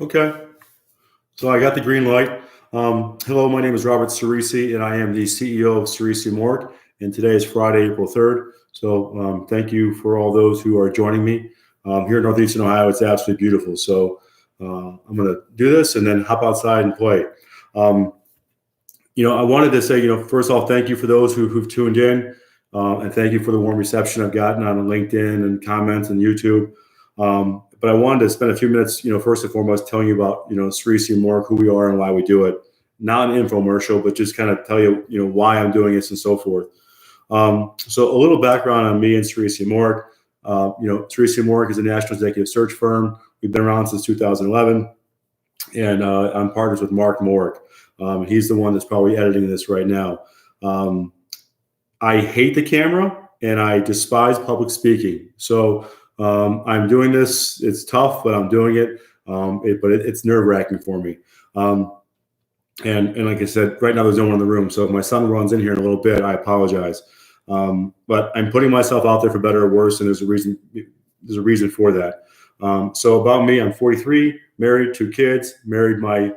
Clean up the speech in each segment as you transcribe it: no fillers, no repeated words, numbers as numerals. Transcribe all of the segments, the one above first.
Okay. So I got the green light. Hello, my name is Robert Ciresi, and I am the CEO of Ciresi Morek. And today is Friday, April 3rd. So thank you for all those who are joining me. Here in Northeastern Ohio, it's absolutely beautiful. So I'm going to do this and then hop outside and play. Um, I wanted to say, first off, thank you for those who've tuned in. And thank you for the warm reception I've gotten on LinkedIn and comments and YouTube. But I wanted to spend a few minutes, first and foremost, telling you about, Ciresi Morek, who we are and why we do it. Not an infomercial, but just kind of tell you, why I'm doing this and so forth. So a little background on me and Ciresi Morek. Ciresi Morek is a national executive search firm. We've been around since 2011, and I'm partners with Mark Morek. He's the one that's probably editing this right now. I hate the camera and I despise public speaking. So I'm doing this. It's tough, but I'm doing it. But it's nerve-wracking for me. And like I said, right now there's no one in the room. So if my son runs in here in a little bit, I apologize. But I'm putting myself out there for better or worse, and there's a reason. There's a reason for that. So about me, I'm 43, married, 2 kids, married my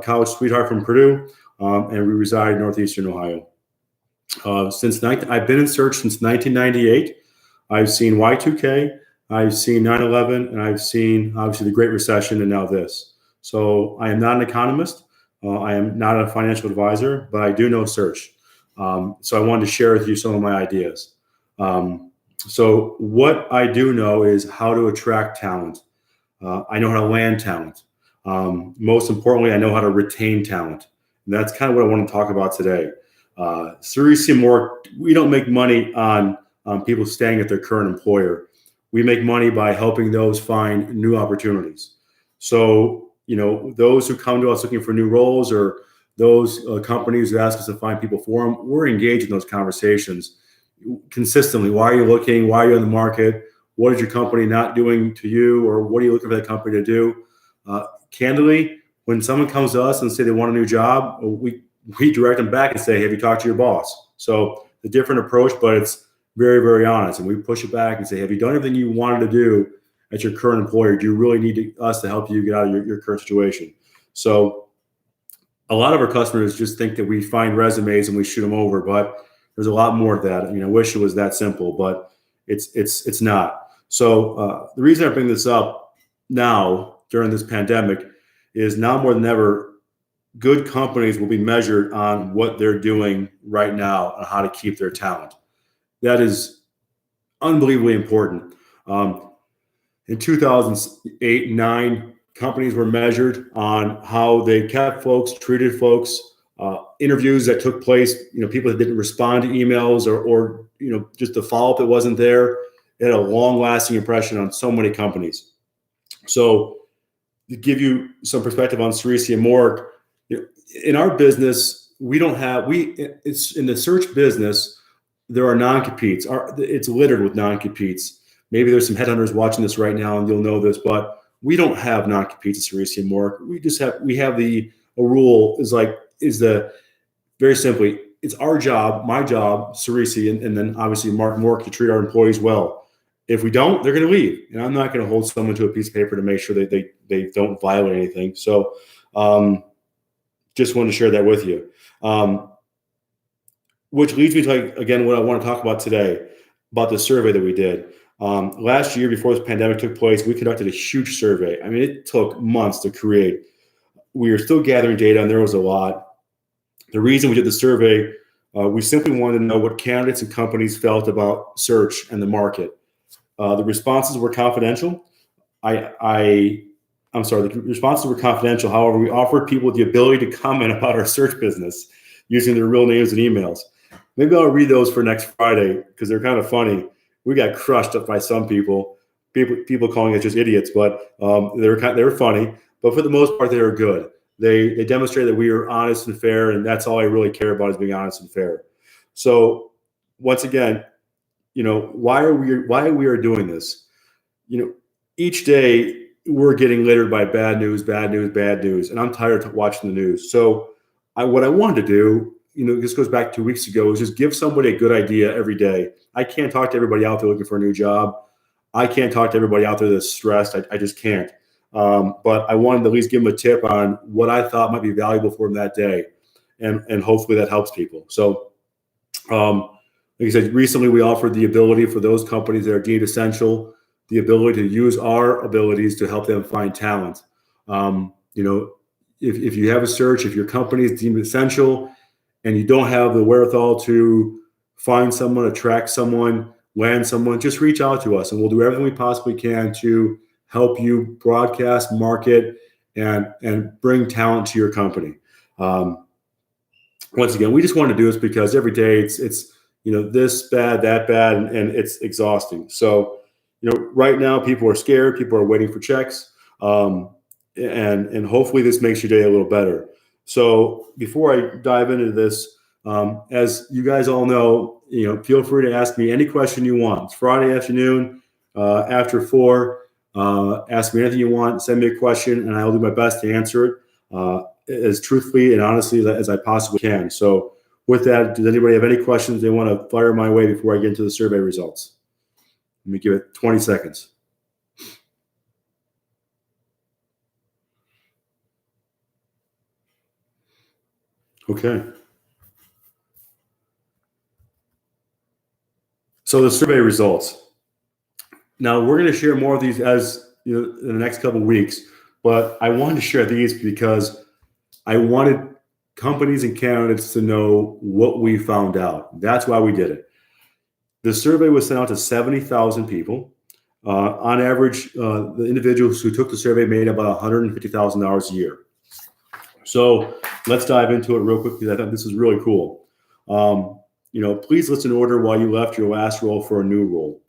college sweetheart from Purdue, and we reside in Northeastern Ohio. I've been in search since 1998. I've seen Y2K, I've seen 9/11, and I've seen obviously the Great Recession, and now this. So I am not an economist. I am not a financial advisor, but I do know search. So I wanted to share with you some of my ideas. So what I do know is how to attract talent. I know how to land talent. Most importantly, I know how to retain talent. And that's kind of what I want to talk about today. Ciresi Morek, we don't make money on people staying at their current employer. We make money by helping those find new opportunities. So, those who come to us looking for new roles, or those companies who ask us to find people for them, we're engaged in those conversations consistently. Why are you looking? Why are you on the market? What is your company not doing to you? Or what are you looking for that company to do? Candidly, when someone comes to us and say they want a new job, we direct them back and say, have you talked to your boss? So the different approach, but it's very, very honest. And we push it back and say, have you done everything you wanted to do at your current employer? Do you really need us to help you get out of your current situation? So a lot of our customers just think that we find resumes and we shoot them over, but there's a lot more to that. I wish it was that simple, but it's not. So the reason I bring this up now during this pandemic is now more than ever, good companies will be measured on what they're doing right now and how to keep their talent. That is unbelievably important. In 2008 and 9, companies were measured on how they kept folks, treated folks, interviews that took place, people that didn't respond to emails or just the follow-up that wasn't there. It had a long-lasting impression on so many companies. So to give you some perspective on Ciresi and Morek, in our business, it's in the search business, there are non-competes. It's littered with non-competes. Maybe there's some headhunters watching this right now and you'll know this, but we don't have non-competes at Ciresi and Morek. We have a rule very simply, it's our job, my job, Ciresi, and then obviously Mark Morek, to treat our employees well. If we don't, they're going to leave. And I'm not going to hold someone to a piece of paper to make sure that they don't violate anything. So just wanted to share that with you. Which leads me to, again, what I want to talk about today, about the survey that we did. Last year, before this pandemic took place, we conducted a huge survey. It took months to create. We are still gathering data, and there was a lot. The reason we did the survey, we simply wanted to know what candidates and companies felt about search and the market. The responses were confidential. The responses were confidential. However, we offered people the ability to comment about our search business using their real names and emails. Maybe I'll read those for next Friday because they're kind of funny. We got crushed up by some people calling us just idiots, but they were funny. But for the most part, they were good. They demonstrated that we are honest and fair, and that's all I really care about, is being honest and fair. So once again, why we are doing this? Each day we're getting littered by bad news, and I'm tired of watching the news. So what I wanted to do, this goes back 2 weeks ago, is just give somebody a good idea every day. I can't talk to everybody out there looking for a new job. I can't talk to everybody out there that's stressed. I just can't. but I wanted to at least give them a tip on what I thought might be valuable for them that day, and hopefully that helps people. So, like I said, recently we offered the ability for those companies that are deemed essential, the ability to use our abilities to help them find talent. If you have a search, if your company is deemed essential and you don't have the wherewithal to find someone, attract someone, land someone, just reach out to us and we'll do everything we possibly can to help you broadcast, market, and bring talent to your company. Once again, we just want to do this because every day it's this bad, that bad, and it's exhausting. So, right now people are scared, people are waiting for checks, and hopefully this makes your day a little better. So before I dive into this, as you guys all know, feel free to ask me any question you want. It's Friday afternoon after 4. Ask me anything you want. Send me a question, and I will do my best to answer it as truthfully and honestly as I possibly can. So with that, does anybody have any questions they want to fire my way before I get into the survey results? Let me give it 20 seconds. Okay. So the survey results. Now we're going to share more of these as in the next couple of weeks, but I wanted to share these because I wanted companies and candidates to know what we found out. That's why we did it. The survey was sent out to 70,000 people. On average, the individuals who took the survey made about $150,000 a year. So let's dive into it real quickly. I thought this is really cool. Please listen in order while you left your last role for a new role.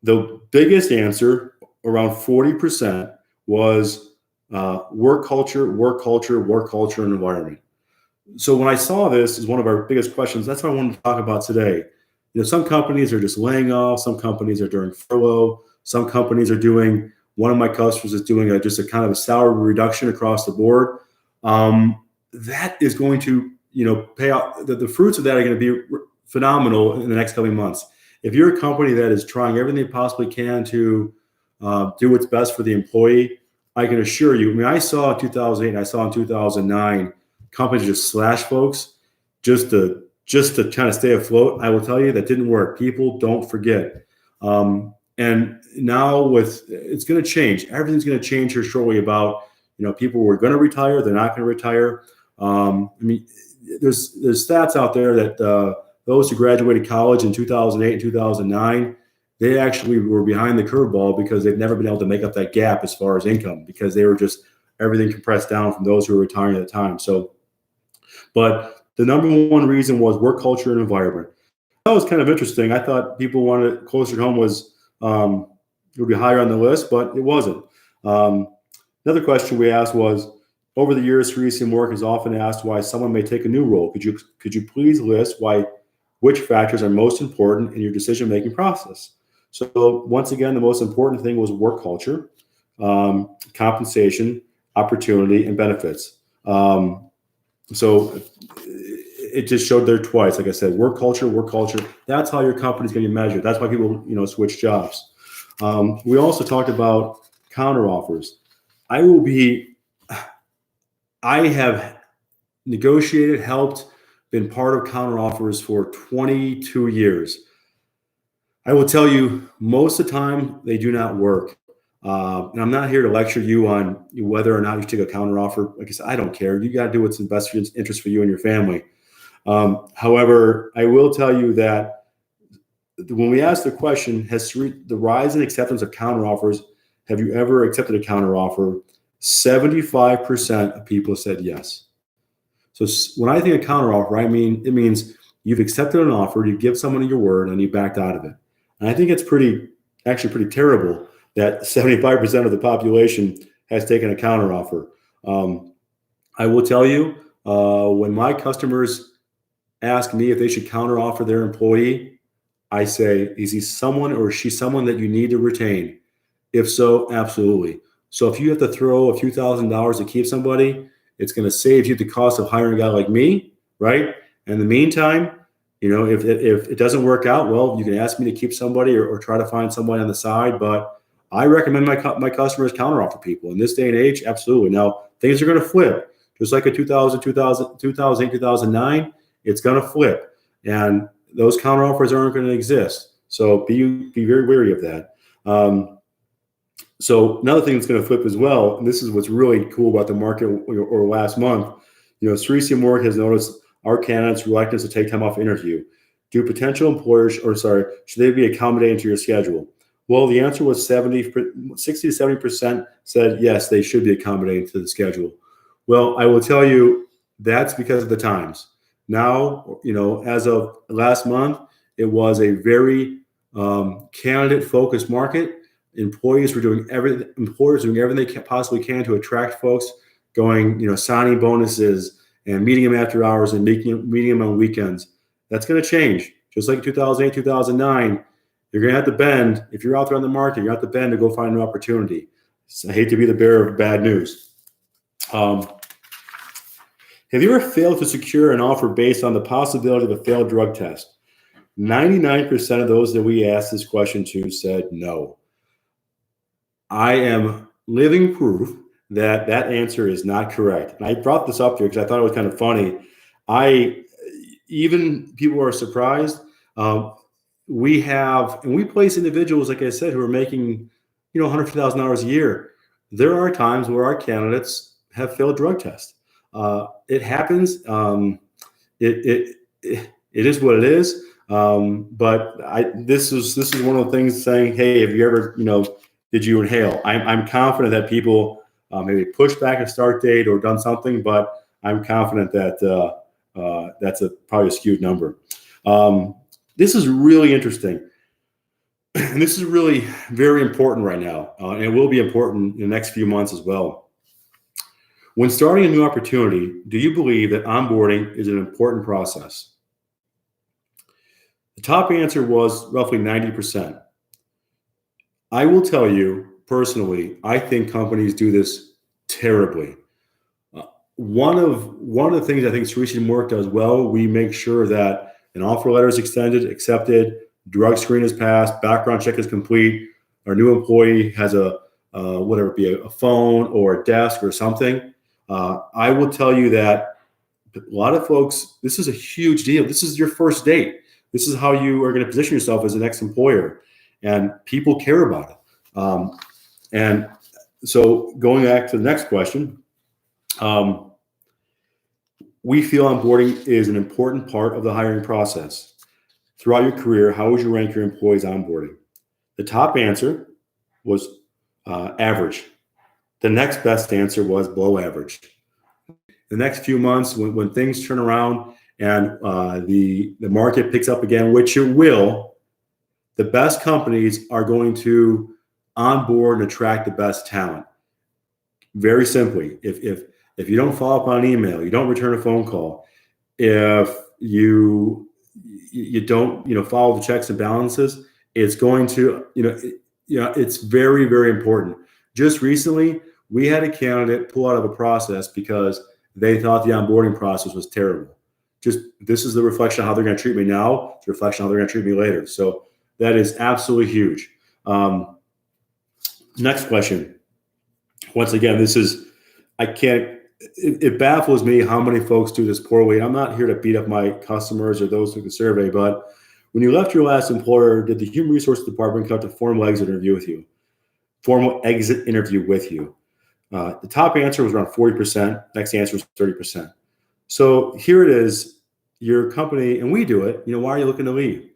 The biggest answer, around 40%, was work culture, and environment. So when I saw this as one of our biggest questions, that's what I wanted to talk about today. Some companies are just laying off. Some companies are doing furlough. Some companies are doing, one of my customers is doing just a kind of a salary reduction across the board. That is going to, pay out. The fruits of that are going to be phenomenal in the next coming months. If you're a company that is trying everything it possibly can to do what's best for the employee, I can assure you, I saw in 2008 and I saw in 2009, companies just slash folks just to kind of stay afloat. I will tell you that didn't work. People don't forget. And now it's going to change. Everything's going to change here shortly about, people who are going to retire, they're not going to retire. There's stats out there that those who graduated college in 2008 and 2009, they actually were behind the curveball because they've never been able to make up that gap as far as income because they were just everything compressed down from those who were retiring at the time. So, but the number one reason was work culture and environment. That was kind of interesting. I thought people wanted closer to home was would be higher on the list, but it wasn't. Another question we asked was, over the years, Ciresi Morek is often asked why someone may take a new role. Could you please list which factors are most important in your decision-making process? So once again, the most important thing was work culture, compensation, opportunity, and benefits. So it just showed there twice. Like I said, work culture. That's how your company's going to be measured. That's why people, switch jobs. We also talked about counteroffers. I have negotiated, helped, been part of counteroffers for 22 years. I will tell you, most of the time, they do not work. And I'm not here to lecture you on whether or not you should take a counteroffer. Like I said, I don't care. You got to do what's in the best interest for you and your family. However, I will tell you that when we ask the question, has the rise in acceptance of counteroffers, have you ever accepted a counteroffer? 75% of people said yes. So when I think of counteroffer, it means you've accepted an offer, you give someone your word, and you backed out of it. And I think it's pretty terrible that 75% of the population has taken a counteroffer. I will tell you, when my customers ask me if they should counteroffer their employee, I say, is he someone or is she someone that you need to retain? If so, absolutely. So if you have to throw a few $1,000s to keep somebody, it's going to save you the cost of hiring a guy like me, right? In the meantime, if it doesn't work out, well, you can ask me to keep somebody or try to find somebody on the side. But I recommend my customers counteroffer people in this day and age. Absolutely. Now things are going to flip, just like in 2008, 2009. It's going to flip, and those counteroffers aren't going to exist. So be very wary of that. So another thing that's going to flip as well, and this is what's really cool about the market or last month. Ciresi Morek has noticed our candidates' reluctance to take time off interview. Do potential employers, should they be accommodating to your schedule? Well, the answer was 60 to 70% said yes, they should be accommodating to the schedule. Well, I will tell you that's because of the times. Now, as of last month, it was a very candidate-focused market. Employers were doing everything they possibly can to attract folks, going, signing bonuses and meeting them after hours and meeting them on weekends. That's going to change. Just like 2008, 2009, you're going to have to bend. If you're out there on the market, you have to bend to go find an opportunity. So I hate to be the bearer of bad news. Have you ever failed to secure an offer based on the possibility of a failed drug test? 99% of those that we asked this question to said no. I am living proof that answer is not correct. And I brought this up here because I thought it was kind of funny. Even people are surprised. We place individuals, like I said, who are making, $150,000 a year. There are times where our candidates have failed drug tests. It happens. It is what it is. But this is one of the things saying, hey, have you ever, did you inhale? I'm confident that people maybe pushed back a start date or done something, but I'm confident that that's probably a skewed number. This is really interesting. And this is really very important right now. And it will be important in the next few months as well. When starting a new opportunity, do you believe that onboarding is an important process? The top answer was roughly 90%. I will tell you personally, I think companies do this terribly. One of the things I think Ciresi Morek does well, we make sure that an offer letter is extended, accepted, drug screen is passed, background check is complete, our new employee has a phone or a desk or something. I will tell you that a lot of folks, this is a huge deal. This is your first date. This is how you are going to position yourself as an ex-employer, and people care about it. And so going back to the next question, we feel onboarding is an important part of the hiring process. Throughout your career, how would you rank your employees' onboarding? The top answer was average. The next best answer was below average. The next few months, when things turn around and the market picks up again, which it will, the best companies are going to onboard and attract the best talent. Very simply, if you don't follow up on an email, you don't return a phone call, if you don't follow the checks and balances, it's going to it's very, very important. Just recently, we had a candidate pull out of a process because they thought the onboarding process was terrible. This is the reflection of how they're going to treat me now. It's a reflection of how they're going to treat me later. So that is absolutely huge. Next question. Once again, it baffles me how many folks do this poorly. I'm not here to beat up my customers or those who took the survey, but when you left your last employer, did the human resources department conduct a formal exit interview with you? The top answer was around 40%. Next answer was 30%. So here it is, your company, and we do it. Why are you looking to leave?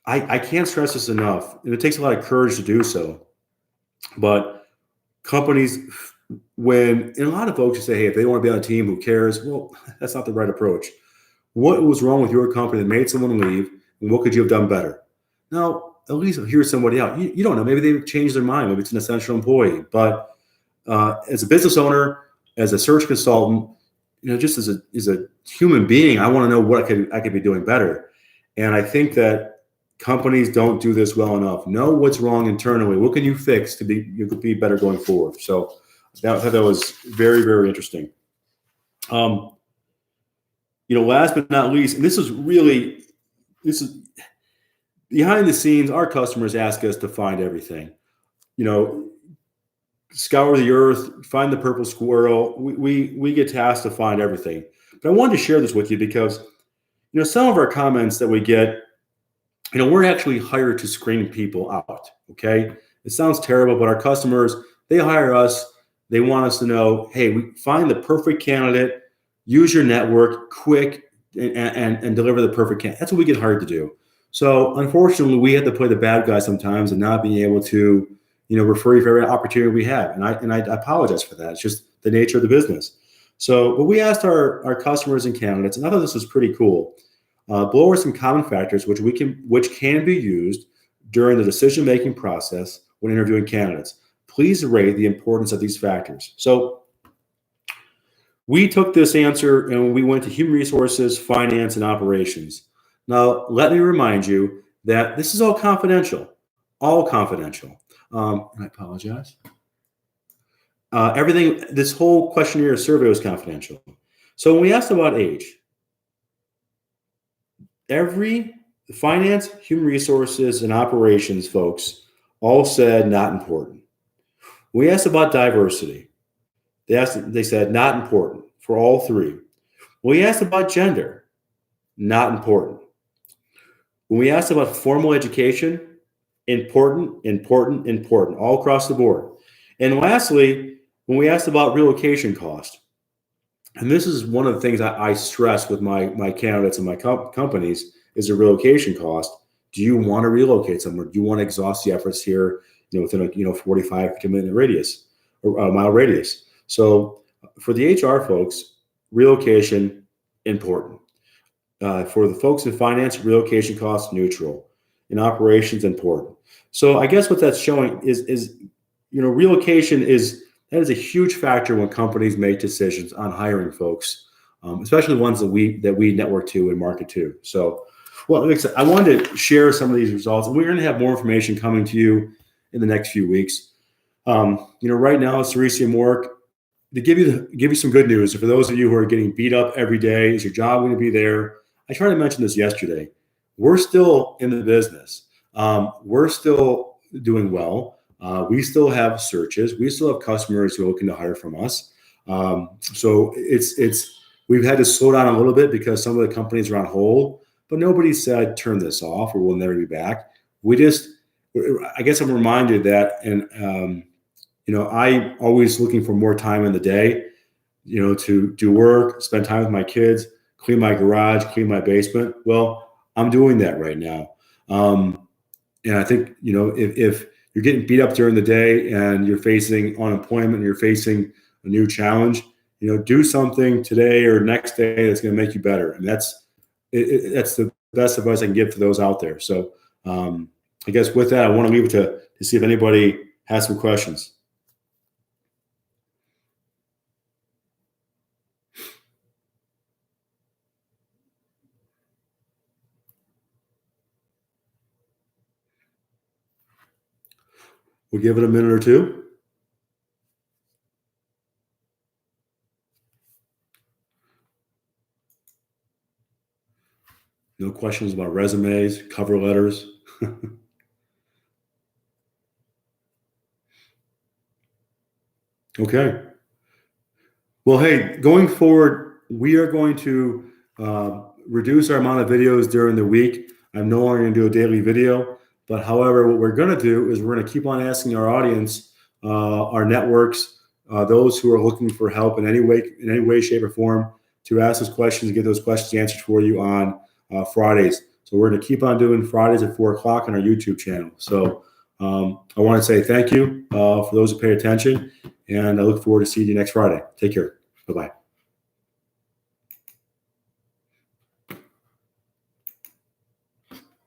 I can't stress this enough, and it takes a lot of courage to do so. But companies, and a lot of folks say, hey, if they want to be on a team, who cares? Well, that's not the right approach. What was wrong with your company that made someone leave, and what could you have done better? Now, at least hear somebody out. You don't know. Maybe they've changed their mind. Maybe it's an essential employee. But as a business owner, as a search consultant, just as a human being, I want to know what I could be doing better. And I think that companies don't do this well enough. Know what's wrong internally. What can you fix to be better going forward? So that was very, very interesting. Last but not least, and this is behind the scenes, our customers ask us to find everything. you know, scour the earth, find the purple squirrel. We get tasked to find everything. But I wanted to share this with you because, you know, some of our comments that we get, you know, we're actually hired to screen people out. Okay. It sounds terrible, but our customers, they hire us. They want us to know, hey, we find the perfect candidate, use your network quick and deliver the perfect candidate. That's what we get hired to do. So unfortunately, we have to play the bad guy sometimes and not be able to, you know, refer you for every opportunity we have. And I apologize for that. It's just the nature of the business. So, but we asked our customers and candidates, and I thought this was pretty cool. Below are some common factors which can be used during the decision-making process when interviewing candidates. Please rate the importance of these factors. So we took this answer and we went to human resources, finance, and operations. Now, let me remind you that this is all confidential, and I apologize. Everything, this whole questionnaire survey was confidential. So when we asked about age, every finance, human resources, and operations folks all said not important. We asked about diversity. They said not important for all three. We asked about gender, not important. When we asked about formal education, important, all across the board. And lastly, when we asked about relocation cost, and this is one of the things I stress with my candidates and my companies is the relocation cost. Do you want to relocate somewhere? Do you want to exhaust the efforts here, you know, within a 45 minute radius or a mile radius? So for the HR folks, relocation important. For the folks in finance, relocation cost neutral. In operations, important. So I guess what that's showing is you know, relocation is a huge factor when companies make decisions on hiring folks, especially ones that we network to and market to. So, well, like I said, I wanted to share some of these results, and we're going to have more information coming to you in the next few weeks. You know, right now, Ciresi Morek, to give you some good news. For those of you who are getting beat up every day, is your job going to be there? I tried to mention this yesterday. We're still in the business. We're still doing well. We still have searches. We still have customers who are looking to hire from us. So we've had to slow down a little bit because some of the companies are on hold, but nobody said turn this off or we'll never be back. I guess I'm reminded that, and you know, I always looking for more time in the day, you know, to do work, spend time with my kids, clean my garage, clean my basement. Well, I'm doing that right now. And I think, you know, if you're getting beat up during the day and you're facing unemployment and you're facing a new challenge, you know, do something today or next day that's going to make you better. And that's the best advice I can give to those out there. So I guess with that, I want to leave it to see if anybody has some questions. We'll give it a minute or two. No questions about resumes, cover letters. Okay. Well, hey, going forward, we are going to reduce our amount of videos during the week. I'm no longer going to do a daily video, but however, what we're going to do is we're going to keep on asking our audience, our networks, those who are looking for help in any way, shape, or form, to ask us questions and get those questions answered for you on Fridays. So we're going to keep on doing Fridays at 4 o'clock on our YouTube channel. So I want to say thank you for those who pay attention, and I look forward to seeing you next Friday. Take care. Bye-bye.